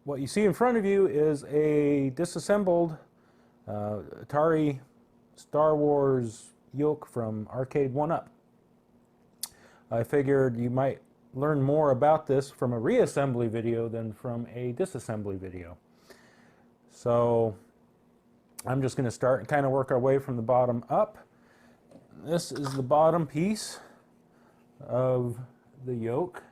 what you see in front of you is a disassembled Atari Star Wars Yoke from Arcade1Up. I figured you might learn more about this from a reassembly video than from a disassembly video. So I'm just going to start and kind of work our way from the bottom up. This is the bottom piece of the yoke.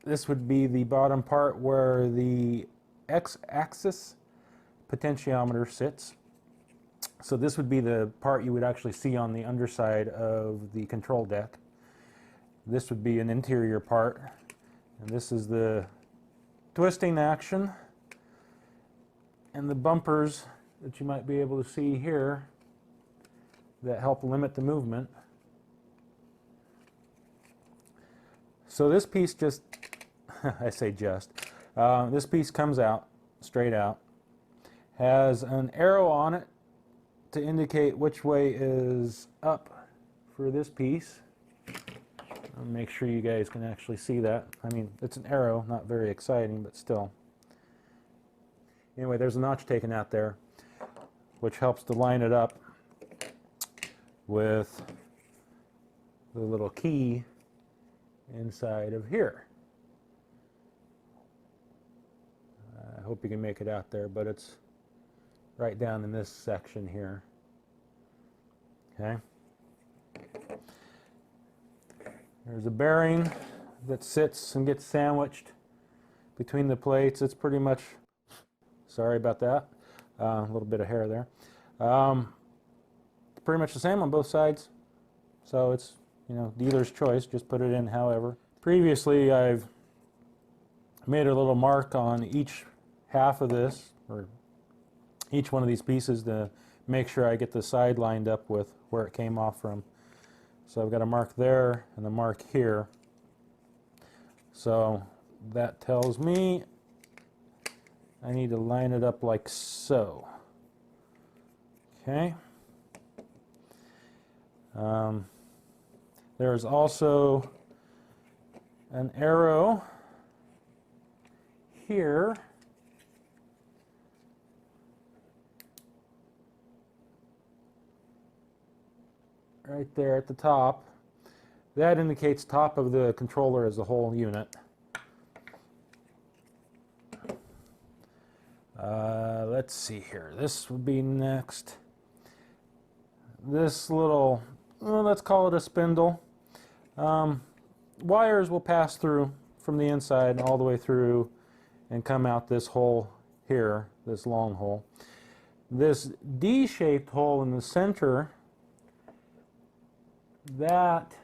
This would be the bottom part where the X-axis potentiometer sits. So this would be the part you would actually see on the underside of the control deck. This would be an interior part, and this is the twisting action and the bumpers that you might be able to see here that help limit the movement. So this piece just, I say just, this piece comes out, straight out, has an arrow on it to indicate which way is up for this piece. I'll make sure you guys can actually see that. I mean, it's an arrow, not very exciting, but still. Anyway, there's a notch taken out there, which helps to line it up with the little key inside of here. I hope you can make it out there, but it's right down in this section here. Okay. There's a bearing that sits and gets sandwiched between the plates. It's pretty much, sorry about that, a little bit of hair there. Pretty much the same on both sides. So it's, you know, dealer's choice, just put it in however. Previously I've made a little mark on each half of this, or each one of these pieces, to make sure I get the side lined up with where it came off from. So I've got a mark there and a mark here. So that tells me I need to line it up like so. Okay. There's also an arrow here right there at the top. That indicates top of the controller as a whole unit. Let's see here. This would be next. This little, well, let's call it a spindle. Wires will pass through from the inside all the way through and come out this hole here, this long hole. This D-shaped hole in the center, that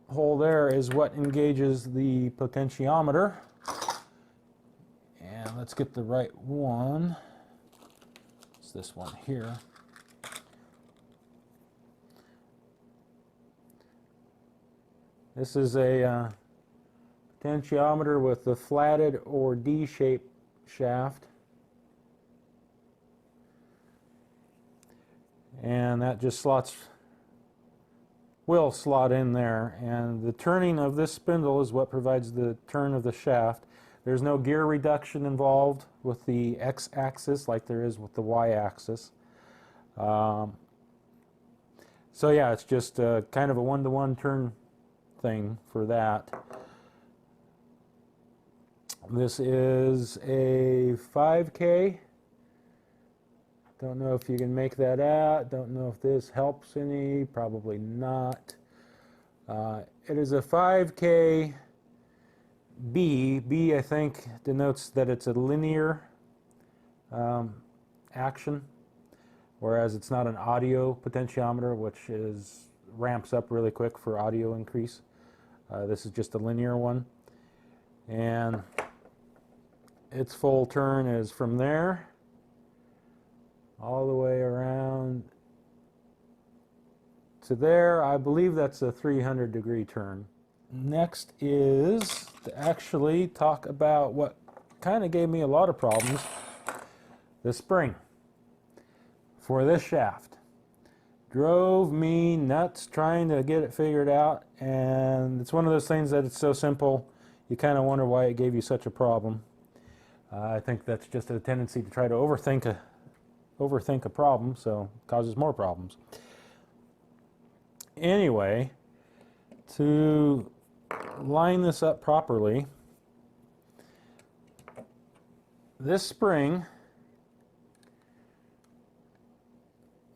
hole there is what engages the potentiometer. And let's get the right one. It's this one here. This is a potentiometer with the flatted or D-shaped shaft. And that just will slot in there, and the turning of this spindle is what provides the turn of the shaft. There's no gear reduction involved with the X-axis like there is with the Y-axis. So yeah, it's just kind of a one-to-one turn thing for that. This is a 5K. Don't know if you can make that out. Don't know if this helps any. Probably not. It is a 5K B. B, I think, denotes that it's a linear action, whereas it's not an audio potentiometer, which ramps up really quick for audio increase. This is just a linear one. And its full turn is from there all the way around to there. I believe that's a 300-degree turn. Next is to actually talk about what kind of gave me a lot of problems, the spring for this shaft. drove me nuts trying to get it figured out, and it's one of those things that it's so simple you kind of wonder why it gave you such a problem. I think that's just a tendency to try to overthink a problem, so it causes more problems. Anyway, to line this up properly, this spring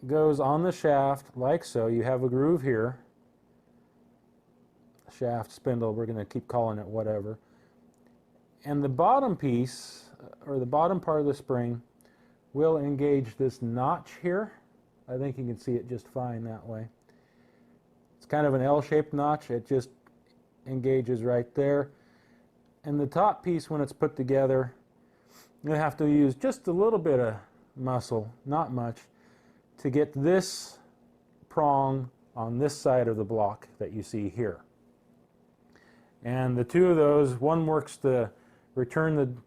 goes on the shaft like so. You have a groove here. Shaft, spindle, we're going to keep calling it whatever. And the bottom piece, or the bottom part of the spring, will engage this notch here. I think you can see it just fine that way. It's kind of an L-shaped notch. It just engages right there. And the top piece, when it's put together, you have to use just a little bit of muscle, not much, to get this prong on this side of the block that you see here. And the two of those, one works to return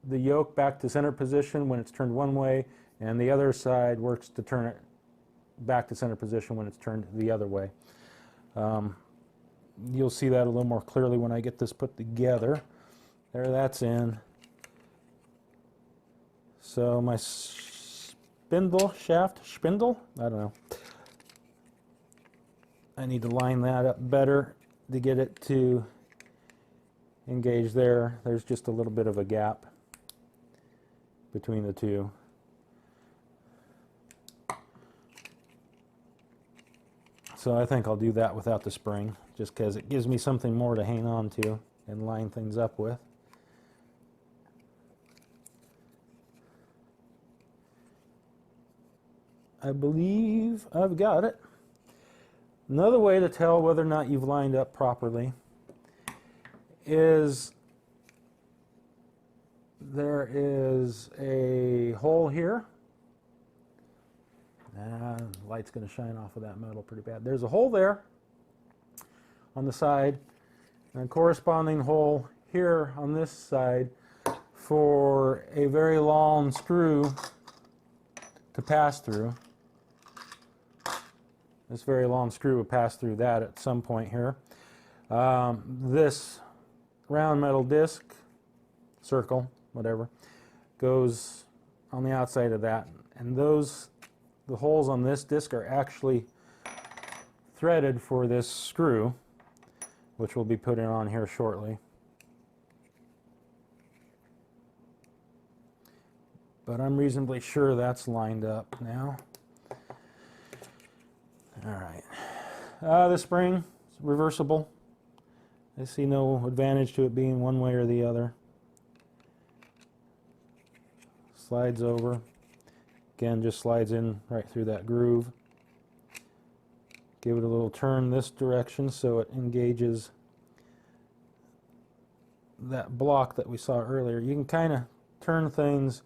the yoke back to center position when it's turned one way, and the other side works to turn it back to center position when it's turned the other way. You'll see that a little more clearly when I get this put together. There, that's in. So my spindle, I don't know. I need to line that up better to get it to engage there. There's just a little bit of a gap between the two. So I think I'll do that without the spring, just because it gives me something more to hang on to and line things up with. I believe I've got it. Another way to tell whether or not you've lined up properly is there is a hole here. The light's going to shine off of that metal pretty bad. There's a hole there on the side, and a corresponding hole here on this side for a very long screw to pass through. This very long screw will pass through that at some point here. This round metal disc, circle, whatever, goes on the outside of that, and the holes on this disc are actually threaded for this screw, which we'll be putting on here shortly. But I'm reasonably sure that's lined up now. Alright. The spring is reversible. I see no advantage to it being one way or the other. Slides over. Again, just slides in right through that groove. Give it a little turn this direction so it engages that block that we saw earlier. You can kind of turn things,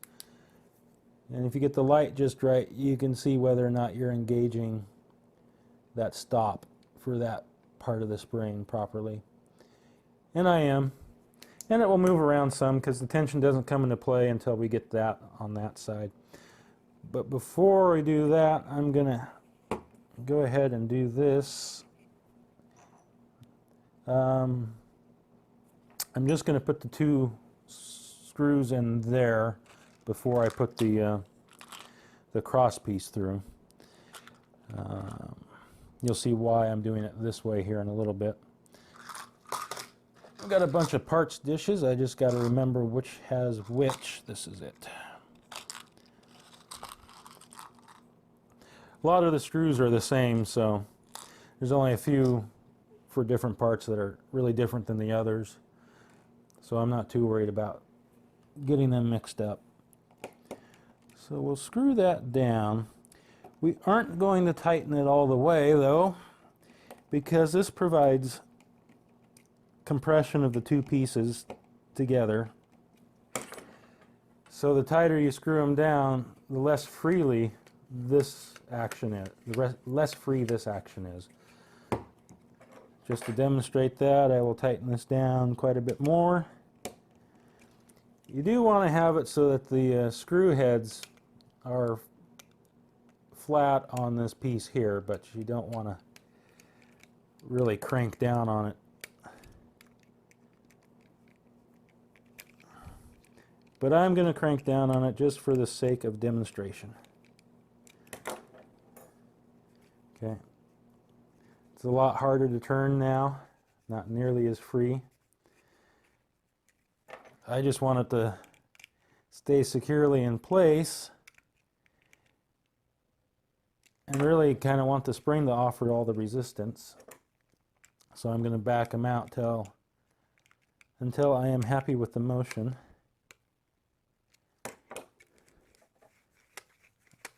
and if you get the light just right, you can see whether or not you're engaging that stop for that part of the spring properly. And I am. And it will move around some because the tension doesn't come into play until we get that on that side. But before we do that, I'm going to go ahead and do this. I'm just going to put the two screws in there before I put the cross piece through. You'll see why I'm doing it this way here in a little bit. I've got a bunch of parts dishes. I just got to remember which has which. This is it. A lot of the screws are the same, so there's only a few for different parts that are really different than the others. So I'm not too worried about getting them mixed up. So we'll screw that down. We aren't going to tighten it all the way, though, because this provides compression of the two pieces together. So the tighter you screw them down, the less freely this action is, the less free this action is. Just to demonstrate that, I will tighten this down quite a bit more. You do want to have it so that the screw heads are flat on this piece here, but you don't want to really crank down on it. But I'm going to crank down on it just for the sake of demonstration. Okay. It's a lot harder to turn now, not nearly as free. I just want it to stay securely in place and really kind of want the spring to offer all the resistance. So I'm going to back them out until I am happy with the motion.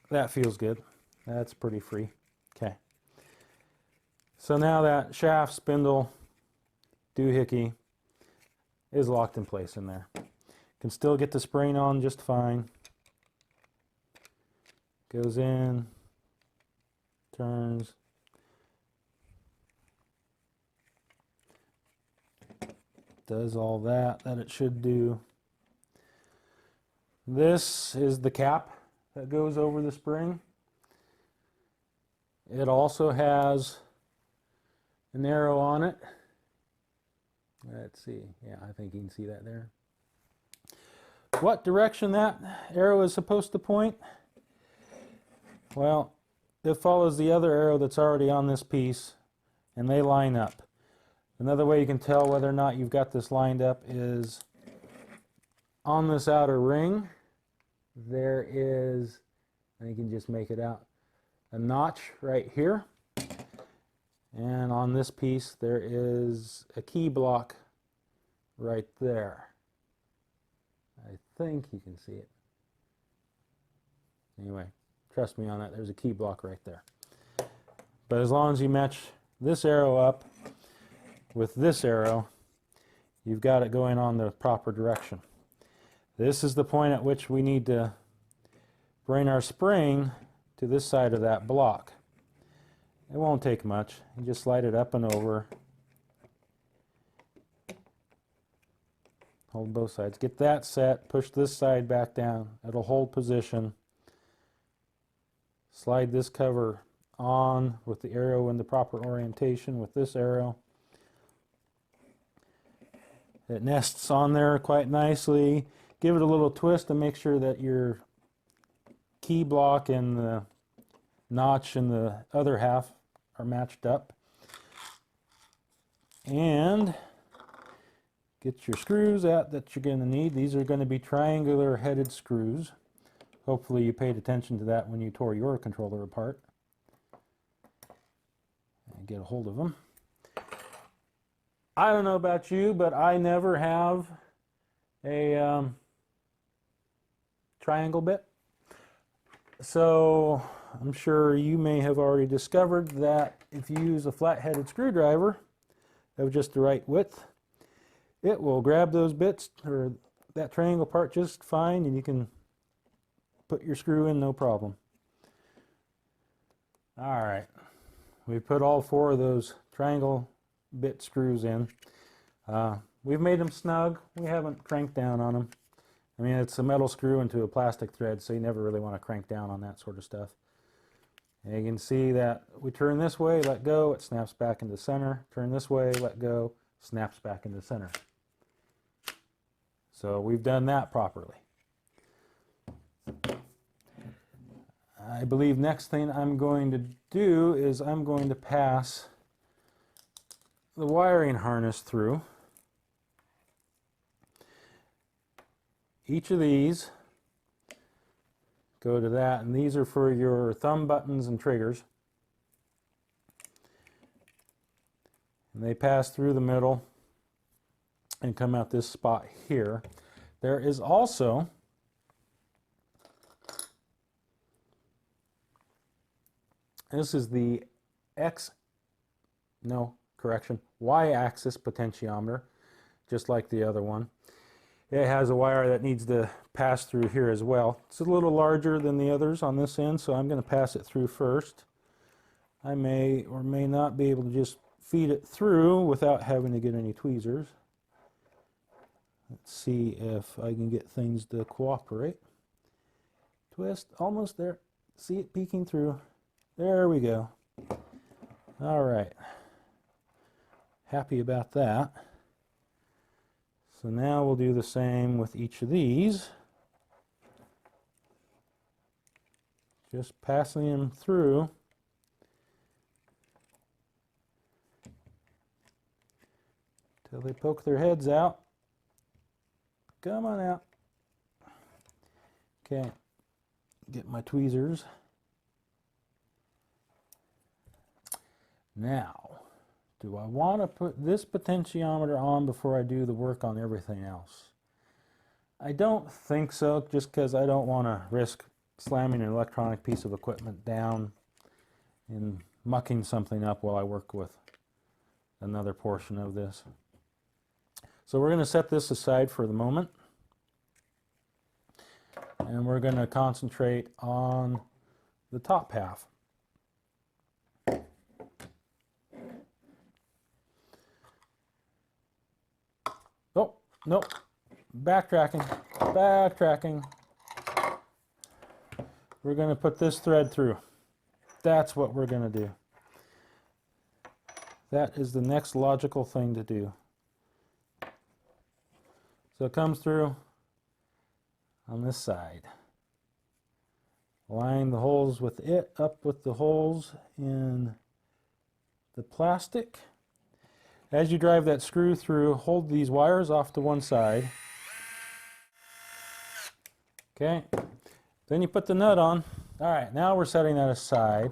That feels good. That's pretty free. Okay. So now that shaft, spindle, doohickey is locked in place in there. Can still get the spring on just fine. Goes in, turns. Does all that it should do. This is the cap that goes over the spring. It also has an arrow on it. Let's see. Yeah, I think you can see that there. What direction that arrow is supposed to point? Well, it follows the other arrow that's already on this piece, and they line up. Another way you can tell whether or not you've got this lined up is on this outer ring. There is, and you can just make it out, a notch right here. And on this piece there is a key block right there. I think you can see it. Anyway, trust me on that, there's a key block right there. But as long as you match this arrow up with this arrow, you've got it going on the proper direction. This is the point at which we need to bring our spring to this side of that block. It won't take much. You just slide it up and over. Hold both sides. Get that set. Push this side back down. It'll hold position. Slide this cover on with the arrow in the proper orientation with this arrow. It nests on there quite nicely. Give it a little twist and make sure that your key block and the notch in the other half are matched up. And get your screws out that you're going to need. These are going to be triangular headed screws. Hopefully you paid attention to that when you tore your controller apart. And get a hold of them. I don't know about you, but I never have a triangle bit. So I'm sure you may have already discovered that if you use a flat-headed screwdriver of just the right width, it will grab those bits or that triangle part just fine, and you can put your screw in no problem. All right, we put all 4 of those triangle bit screws in. We've made them snug. We haven't cranked down on them. I mean, it's a metal screw into a plastic thread, so you never really want to crank down on that sort of stuff. And you can see that we turn this way, let go, it snaps back into center. Turn this way, let go, snaps back into center. So we've done that properly. I believe next thing I'm going to do is I'm going to pass the wiring harness through. Each of these go to that, and these are for your thumb buttons and triggers. And they pass through the middle and come out this spot here. There is also this is the Y-axis potentiometer, just like the other one. It has a wire that needs to pass through here as well. It's a little larger than the others on this end, so I'm going to pass it through first. I may or may not be able to just feed it through without having to get any tweezers. Let's see if I can get things to cooperate. Twist, almost there. See it peeking through. There we go. All right. Happy about that. So now we'll do the same with each of these. Just passing them through. Till they poke their heads out. Come on out. Okay, get my tweezers. Now, do I want to put this potentiometer on before I do the work on everything else? I don't think so, just because I don't want to risk slamming an electronic piece of equipment down and mucking something up while I work with another portion of this. So we're going to set this aside for the moment. And we're going to concentrate on the top half. Oh, nope. Backtracking. Backtracking. We're going to put this thread through. That's what we're going to do. That is the next logical thing to do. So it comes through on this side. Line the holes with it up with the holes in the plastic. As you drive that screw through, hold these wires off to one side. Okay, then you put the nut on. All right, now we're setting that aside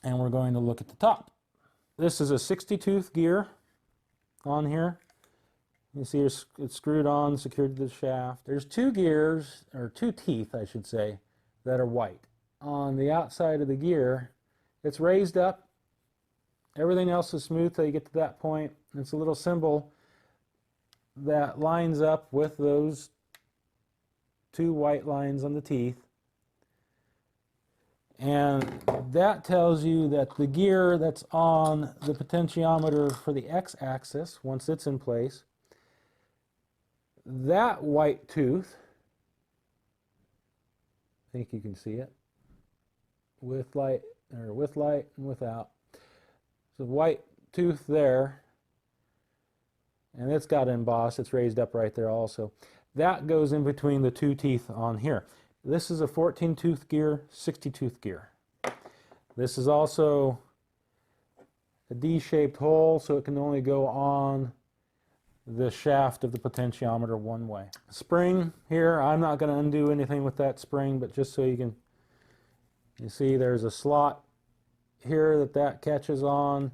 and we're going to look at the top. This is a 60-tooth gear on here. You see it's screwed on, secured to the shaft. There's two gears, or two teeth, I should say, that are white. On the outside of the gear, it's raised up. Everything else is smooth till you get to that point. It's a little symbol that lines up with those two white lines on the teeth. And that tells you that the gear that's on the potentiometer for the x-axis, once it's in place, that white tooth, I think you can see it, with light, or with light and without. So white tooth there, and it's got embossed, it's raised up right there also. That goes in between the two teeth on here. This is a 14-tooth gear, 60-tooth gear. This is also a D-shaped hole, so it can only go on the shaft of the potentiometer one way. Spring here, I'm not going to undo anything with that spring, but just so you see there's a slot here that catches on,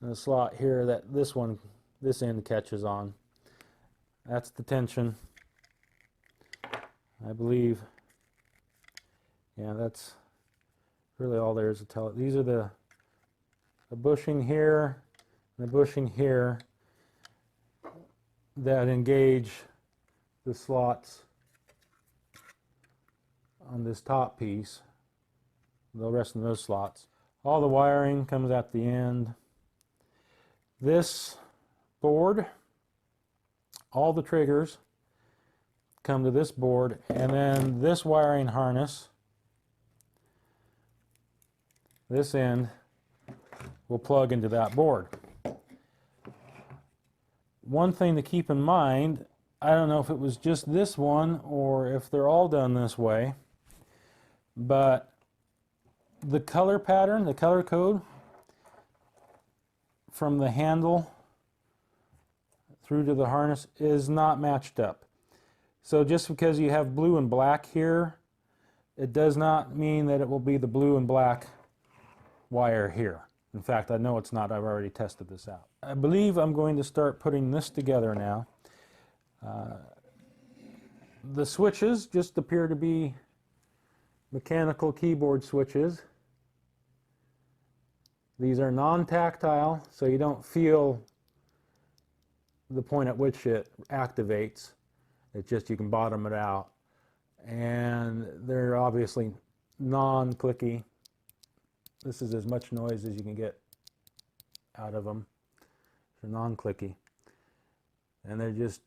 and a slot here that this end catches on. That's the tension, I believe. Yeah, that's really all there is to tell it. These are the bushing here and the bushing here that engage the slots on this top piece, the rest of those slots. All the wiring comes at the end. This board, all the triggers come to this board, and then this wiring harness, this end, will plug into that board. One thing to keep in mind, I don't know if it was just this one or if they're all done this way, but the color pattern, the color code from the handle through to the harness is not matched up. So just because you have blue and black here, it does not mean that it will be the blue and black wire here. In fact, I know it's not. I've already tested this out. I believe I'm going to start putting this together now. The switches just appear to be mechanical keyboard switches. These are non-tactile, so you don't feel the point at which it activates. It's just you can bottom it out. And they're obviously non-clicky. This is as much noise as you can get out of them. They're non-clicky. And they're just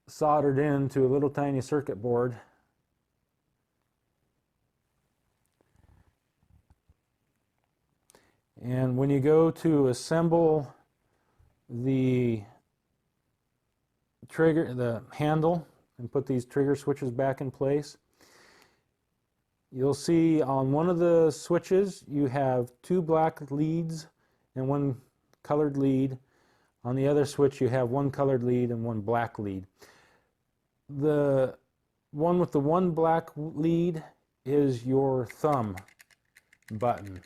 soldered into a little tiny circuit board And when you go to assemble the trigger, the handle, and put these trigger switches back in place, you'll see on one of the switches you have 2 black leads and 1 colored lead. On the other switch you have 1 colored lead and 1 black lead. The one with the 1 black lead is your thumb button.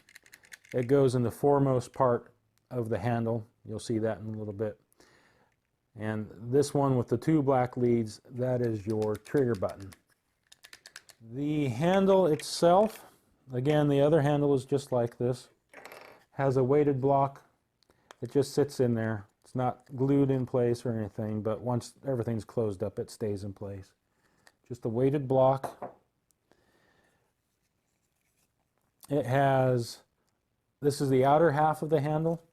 It goes in the foremost part of the handle. You'll see that in a little bit. And this one with the 2 black leads, that is your trigger button. The handle itself, again, the other handle is just like this. Has a weighted block. It just sits in there. It's not glued in place or anything, but once everything's closed up, it stays in place. Just a weighted block. It has, this is the outer half of the handle.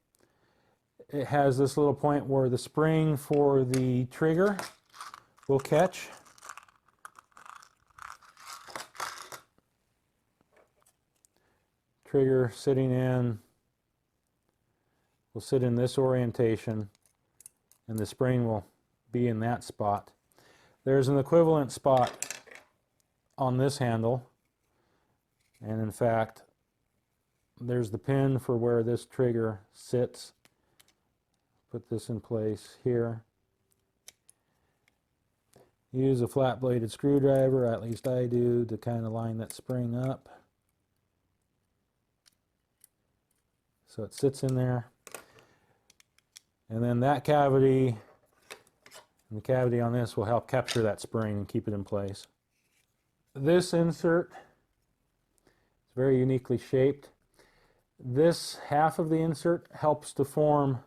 It has this little point where the spring for the trigger will catch. Trigger sitting in, will sit in this orientation, and the spring will be in that spot. There's an equivalent spot on this handle, and in fact there's the pin for where this trigger sits. Put this in place here. Use a flat bladed screwdriver, at least I do, to kind of line that spring up. So it sits in there. And then that cavity and the cavity on this will help capture that spring and keep it in place. This insert is very uniquely shaped. This half of the insert helps to form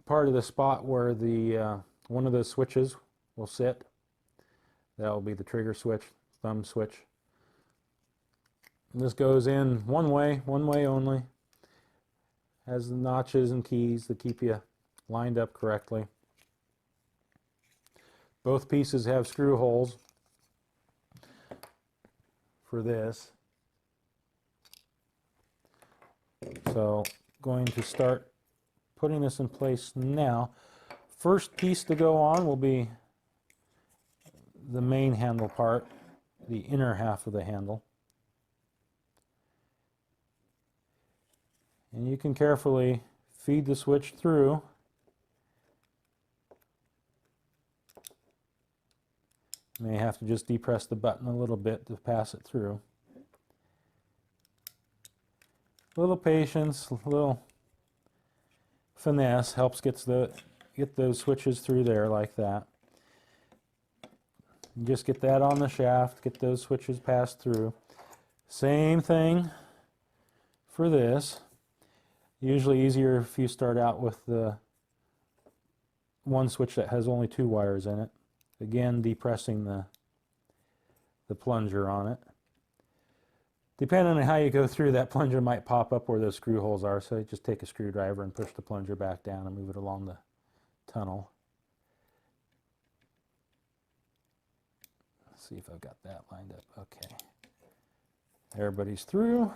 part of the spot where the one of the switches will sit. That will be the trigger switch, thumb switch. And this goes in one way only. Has the notches and keys that keep you lined up correctly. Both pieces have screw holes for this. So going to start putting this in place now. First piece to go on will be the main handle part, the inner half of the handle. And you can carefully feed the switch through. You may have to just depress the button a little bit to pass it through. A little patience, a little finesse helps get those switches through there like that. You just get that on the shaft, get those switches passed through. Same thing for this. Usually easier if you start out with the one switch that has only 2 wires in it. Again, depressing the plunger on it. Depending on how you go through, that plunger might pop up where those screw holes are, so you just take a screwdriver and push the plunger back down and move it along the tunnel. Let's see if I've got that lined up. Okay. Everybody's through.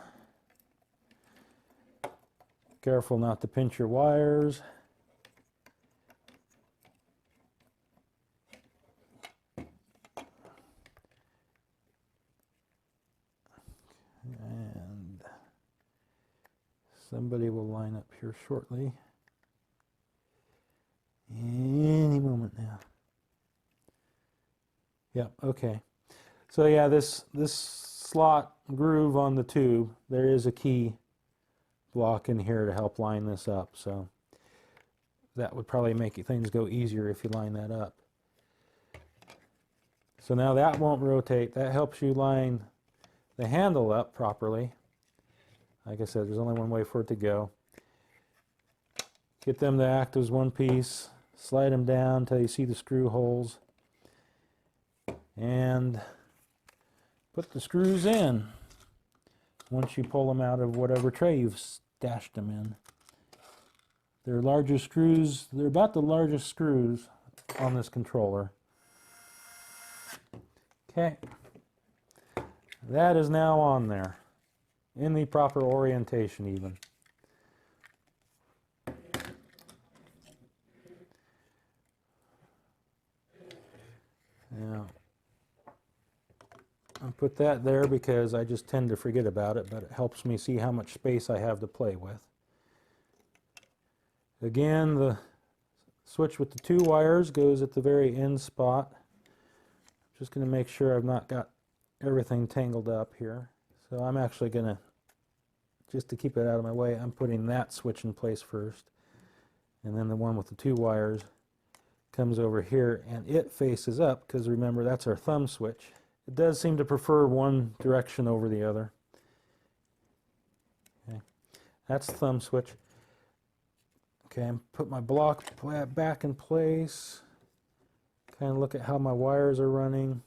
Careful not to pinch your wires. And somebody will line up here shortly. Any moment now. Yep, okay. So yeah, this slot groove on the tube, there is a key block in here to help line this up, so that would probably make things go easier if you line that up. So now that won't rotate. That helps you line the handle up properly. Like I said, there's only one way for it to go. Get them to act as one piece. Slide them down until you see the screw holes. And put the screws in once you pull them out of whatever tray you've stashed them in. They're larger screws. They're about the largest screws on this controller. Okay. That is now on there. in the proper orientation even. Now, I'll put that there because I just tend to forget about it, but it helps me see how much space I have to play with. Again, the switch with the 2 wires goes at the very end spot. Just going to make sure I've not got everything tangled up here. So I'm actually going to, just to keep it out of my way, I'm putting that switch in place first. And then the one with the 2 wires comes over here, and it faces up, because remember, that's our thumb switch. It does seem to prefer one direction over the other. Okay, that's the thumb switch. Okay, put my block back in place. Kind of look at how my wires are running.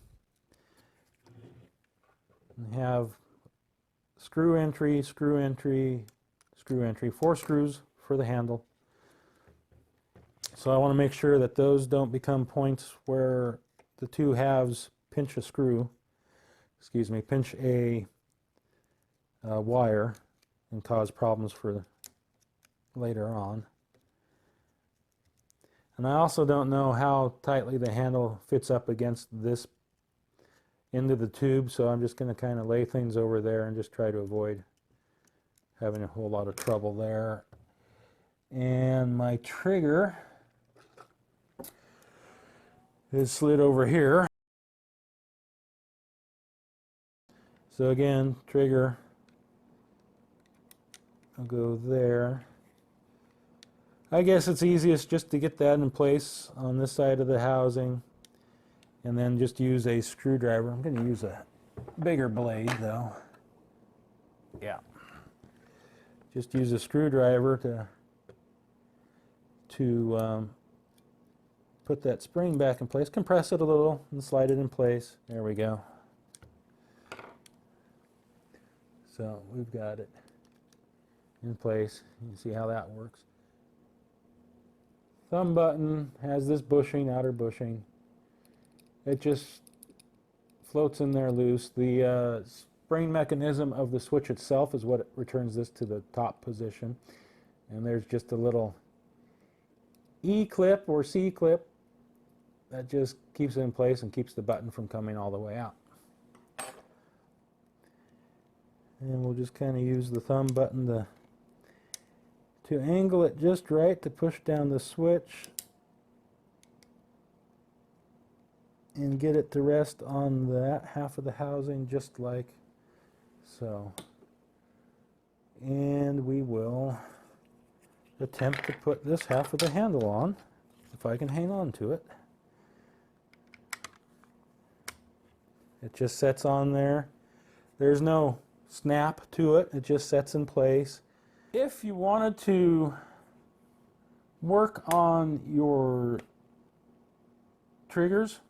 And have screw entry, screw entry, screw entry. 4 screws for the handle. So I want to make sure that those don't become points where the 2 halves pinch a screw, excuse me, pinch a wire and cause problems for later on. And I also don't know how tightly the handle fits up against this end of the tube, so I'm just going to kind of lay things over there and just try to avoid having a whole lot of trouble there. And my trigger is slid over here. So again, trigger will go there. I guess it's easiest just to get that in place on this side of the housing and then just use a screwdriver. I'm going to use a bigger blade though. Yeah. Just use a screwdriver to put that spring back in place, compress it a little and slide it in place. There we go. So we've got it in place. You can see how that works. Thumb button has this bushing, outer bushing. It just floats in there loose. The spring mechanism of the switch itself is what returns this to the top position. And there's just a little E-clip or C-clip that just keeps it in place and keeps the button from coming all the way out. And we'll just kind of use the thumb button to angle it just right to push down the switch and get it to rest on that half of the housing just like so. And we will attempt to put this half of the handle on, if I can hang on to it. It just sets on there. There's no snap to it, it just sets in place. If you wanted to work on your triggers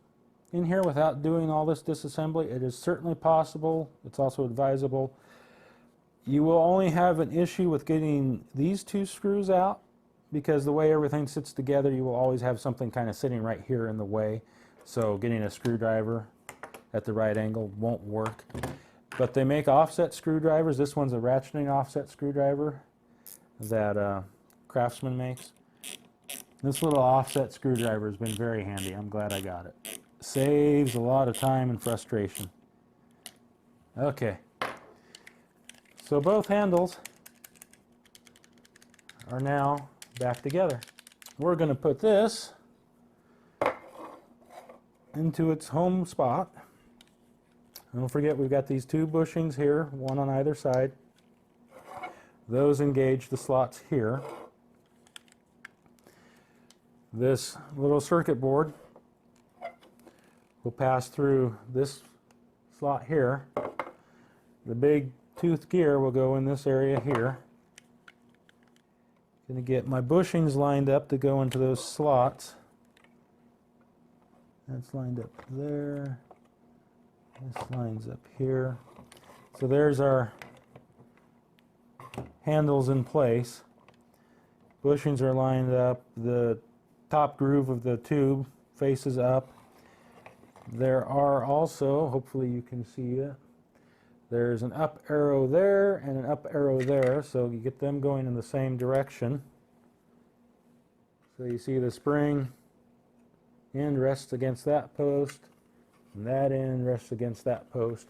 in here without doing all this disassembly, it is certainly possible. It's also advisable. You will only have an issue with getting these 2 screws out, because the way everything sits together, you will always have something kind of sitting right here in the way. So getting a screwdriver at the right angle won't work. But they make offset screwdrivers. This one's a ratcheting offset screwdriver that Craftsman makes. This little offset screwdriver has been very handy. I'm glad I got it. Saves a lot of time and frustration. Okay. So both handles are now back together. We're going to put this into its home spot. And don't forget, we've got these 2 bushings here, one on either side. Those engage the slots here. This little circuit board will pass through this slot here. The big tooth gear will go in this area here. Going to get my bushings lined up to go into those slots. That's lined up there. This lines up here. So there's our handles in place. Bushings are lined up. The top groove of the tube faces up. There are also, hopefully you can see it, There's an up arrow there and an up arrow there, so you get them going in the same direction. So you see the spring end rests against that post, and that end rests against that post.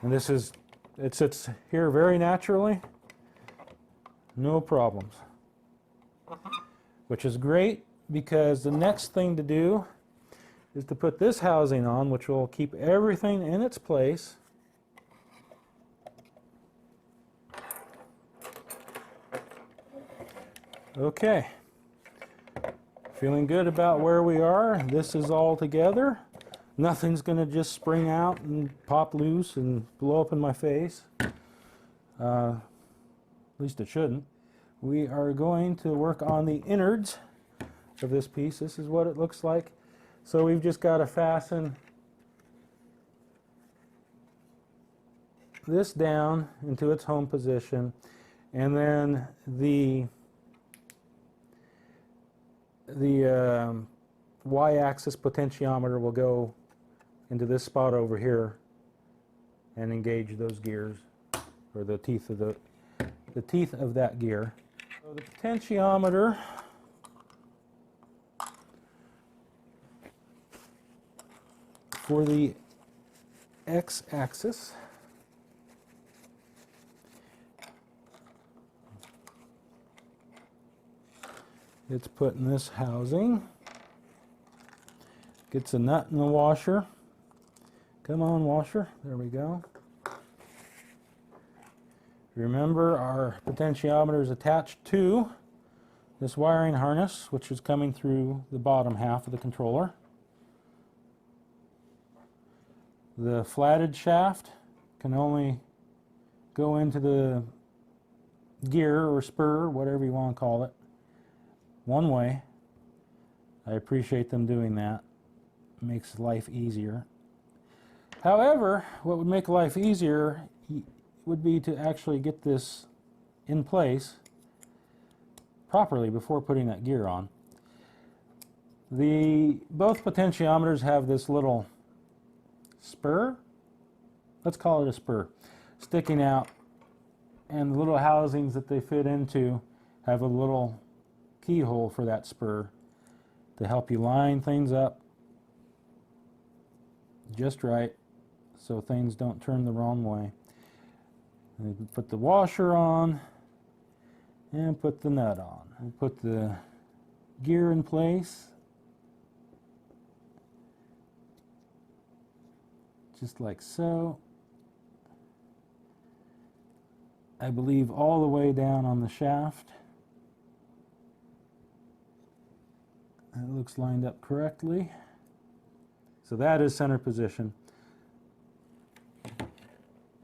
And this is, it sits here very naturally, no problems. Which is great, because the next thing to do is to put this housing on, which will keep everything in its place. Okay, feeling good about where we are. This is all together. Nothing's going to just spring out and pop loose and blow up in my face. At least it shouldn't. We are going to work on the innards of this piece. This is what it looks like. So we've just got to fasten this down into its home position, and then the y-axis potentiometer will go into this spot over here and engage those gears, or the teeth of that gear. So the potentiometer for the x-axis it's put in this housing. Gets a nut in the washer. Come on, washer. There we go. Remember, our potentiometer is attached to this wiring harness, which is coming through the bottom half of the controller. The flatted shaft can only go into the gear or spur, whatever you want to call it, one way. I appreciate them doing that. It makes life easier. However, what would make life easier would be to actually get this in place properly before putting that gear on. Both potentiometers have this little spur, let's call it a spur, sticking out, and the little housings that they fit into have a little keyhole for that spur to help you line things up just right so things don't turn the wrong way. And you can put the washer on and put the nut on. We'll put the gear in place just like so. I believe all the way down on the shaft. It looks lined up correctly. So that is center position.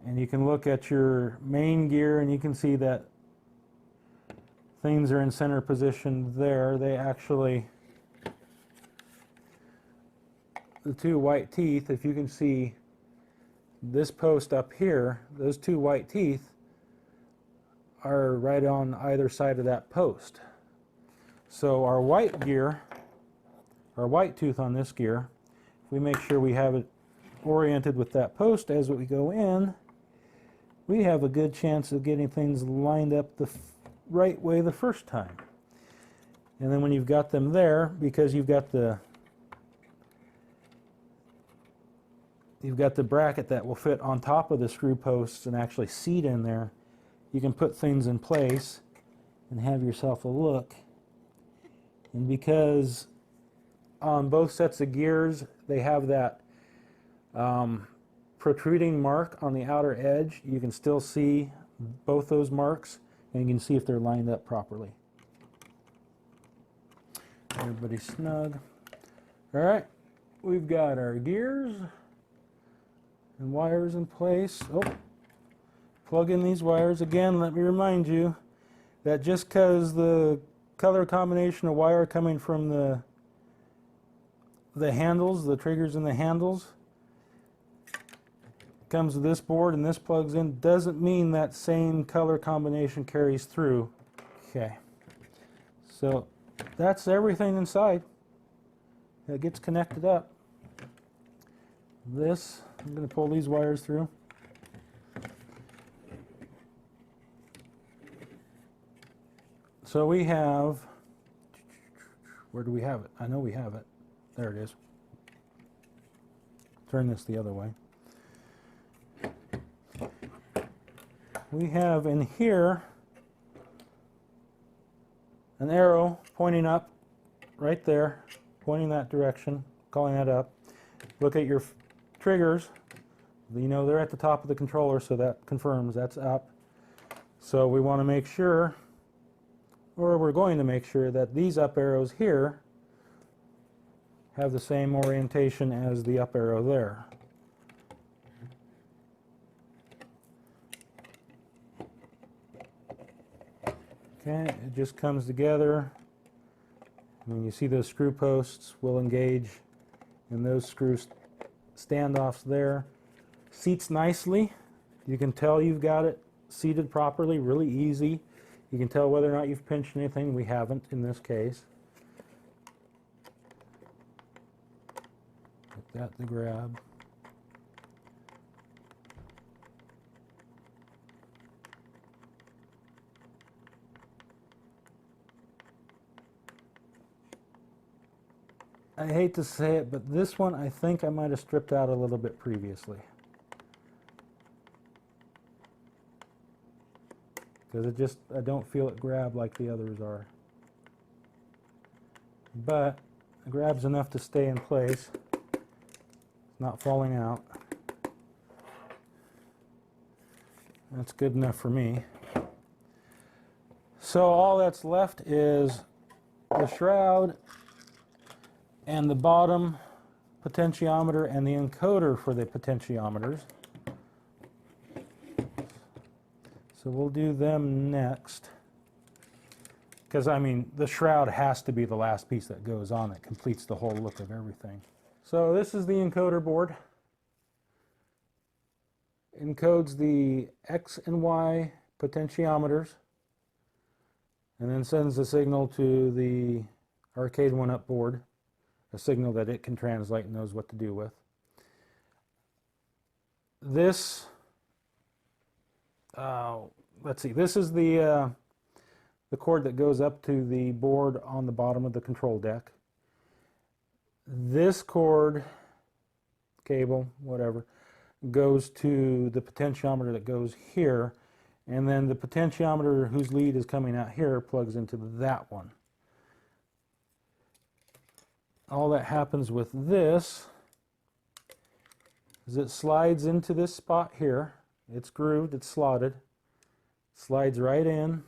And you can look at your main gear and you can see that things are in center position there. They actually, the two white teeth, if you can see this post up here, those two white teeth are right on either side of that post. So our white gear, our white tooth on this gear, if we make sure we have it oriented with that post as we go in, we have a good chance of getting things lined up the right way the first time. And then when you've got them there, because you've got the bracket that will fit on top of the screw posts and actually seat in there, you can put things in place and have yourself a look. And because on both sets of gears they have that protruding mark on the outer edge, you can still see both those marks and you can see if they're lined up properly. Everybody's snug. Alright, we've got our gears and wires in place. Oh, plug in these wires. Again, let me remind you that just because the color combination of wire coming from the handles, the triggers and the handles, comes to this board and this plugs in, doesn't mean that same color combination carries through. Okay, so that's everything inside that gets connected up. This, I'm going to pull these wires through. So we have, where do we have it? I know we have it. There it is. Turn this the other way. We have in here an arrow pointing up, right there, pointing that direction, calling that up. Look at your triggers. You know they're at the top of the controller, so that confirms that's up. So we want to make sure, or we're going to make sure, that these up arrows here have the same orientation as the up arrow there. Okay, it just comes together. When you see those screw posts will engage in those screw standoffs there. Seats nicely. You can tell you've got it seated properly, really easy. You can tell whether or not you've pinched anything. We haven't in this case. Put that to grab. I hate to say it, but this one I think I might have stripped out a little bit previously. Because it just, I don't feel it grab like the others are. But it grabs enough to stay in place. It's not falling out. That's good enough for me. So all that's left is the shroud and the bottom potentiometer and the encoder for the potentiometers. So we'll do them next. Because, I mean, the shroud has to be the last piece that goes on that completes the whole look of everything. So this is the encoder board. Encodes the X and Y potentiometers and then sends the signal to the Arcade1Up board, a signal that it can translate and knows what to do with. This, let's see, this is the cord that goes up to the board on the bottom of the control deck. This cord, cable, whatever, goes to the potentiometer that goes here, and then the potentiometer whose lead is coming out here plugs into that one. All that happens with this is it slides into this spot here. It's grooved, it's slotted, slides right in.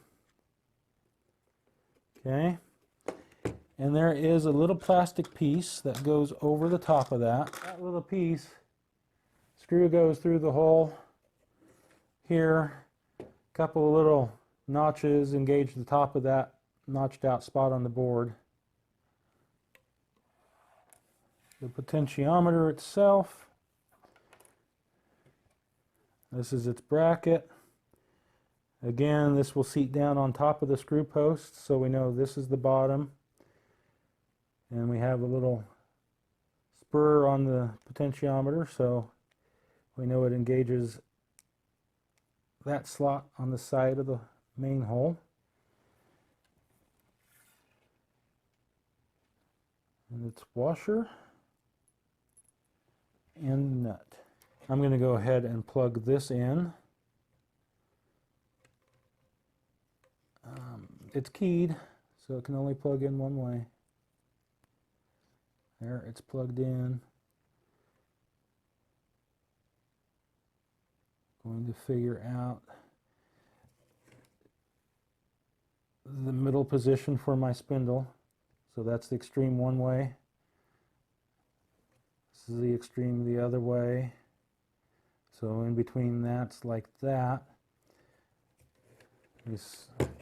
Okay, and there is a little plastic piece that goes over the top of that. That little piece, screw goes through the hole here. A couple of little notches engage the top of that notched out spot on the board. The potentiometer itself, this is its bracket. Again, this will seat down on top of the screw post, so we know this is the bottom. And we have a little spur on the potentiometer, so we know it engages that slot on the side of the main hole. And its washer and nut. I'm going to go ahead and plug this in. It's keyed, so it can only plug in one way. There, it's plugged in. Going to figure out the middle position for my spindle. So that's the extreme one way. This is the extreme the other way. So in between that's like that.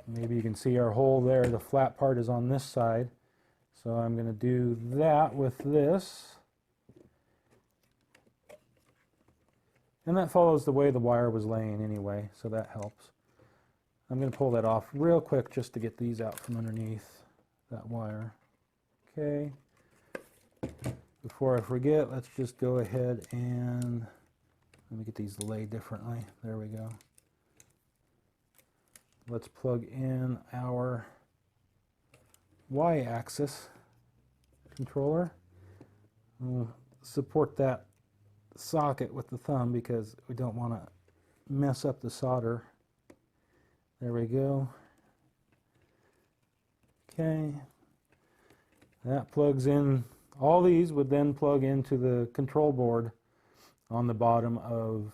Maybe you can see our hole there. The flat part is on this side. So I'm going to do that with this. And that follows the way the wire was laying anyway, so that helps. I'm going to pull that off real quick just to get these out from underneath that wire. Okay. Before I forget, let's just go ahead and let me get these laid differently. There we go. Let's plug in our Y-axis controller. We'll support that socket with the thumb because we don't want to mess up the solder. There we go. Okay. That plugs in. All these would then plug into the control board on the bottom of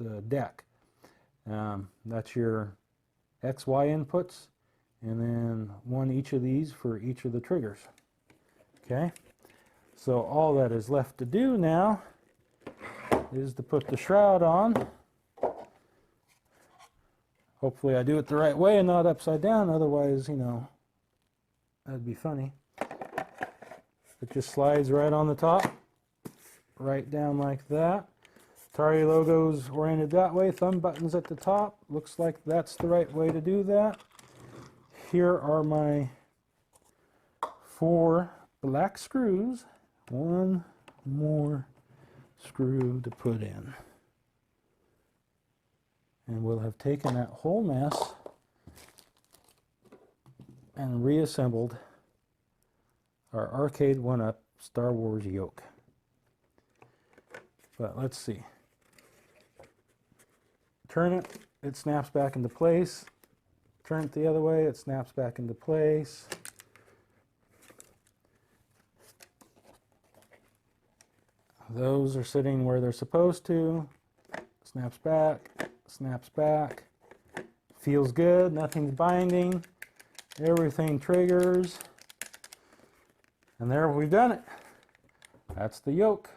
the deck. That's your XY inputs, and then one each of these for each of the triggers. Okay, so all that is left to do now is to put the shroud on. Hopefully I do it the right way and not upside down, otherwise, you know, that'd be funny. It just slides right on the top, right down like that. Atari logo's oriented that way, thumb buttons at the top. Looks like that's the right way to do that. Here are my 4 black screws. One more screw to put in. And we'll have taken that whole mess and reassembled our Arcade1Up Star Wars Yoke. But let's see. Turn it, it snaps back into place. Turn it the other way, it snaps back into place. Those are sitting where they're supposed to. Snaps back, snaps back. Feels good, nothing's binding. Everything triggers. And there we've done it. That's the yoke.